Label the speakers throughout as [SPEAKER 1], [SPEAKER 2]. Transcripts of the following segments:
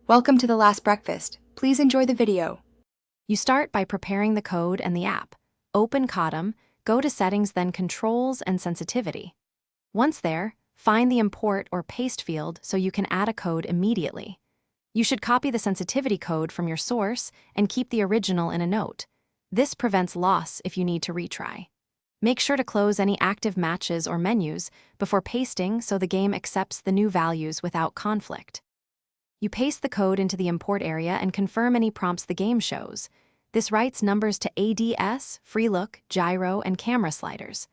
[SPEAKER 1] Welcome to The Last Breakfast. Please enjoy the video.
[SPEAKER 2] You start by preparing the code and the app. Open Codm, go to Settings, then Controls and Sensitivity. Once there, find the Import or Paste field so you can add a code immediately. You should copy the sensitivity code from your source and keep the original in a note. This prevents loss if you need to retry. Make sure to close any active matches or menus before pasting so the game accepts the new values without conflict. You paste the code into the import area and confirm any prompts the game shows. This writes numbers to ADS, free look, gyro, and camera sliders.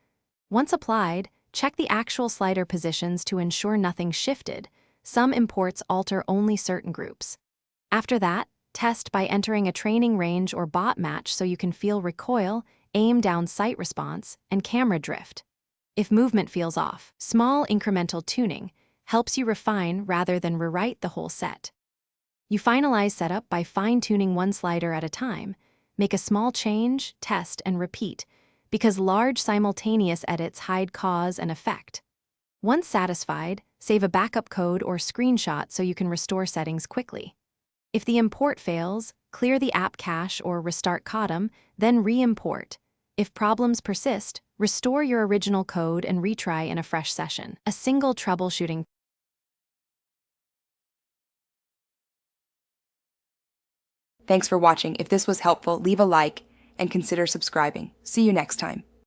[SPEAKER 2] Once applied, check the actual slider positions to ensure nothing shifted. Some imports alter only certain groups. After that, test by entering a training range or bot match so you can feel recoil, aim down sight response, and camera drift. If movement feels off, small incremental tuning helps you refine rather than rewrite the whole set. You finalize setup by fine-tuning one slider at a time. Make a small change, test, and repeat, because large simultaneous edits hide cause and effect. Once satisfied, save a backup code or screenshot so you can restore settings quickly. If the import fails, clear the app cache or restart Codm, then re-import. If problems persist, restore your original code and retry in a fresh session. A single troubleshooting.
[SPEAKER 1] Thanks for watching. If this was helpful, leave a like and consider subscribing. See you next time.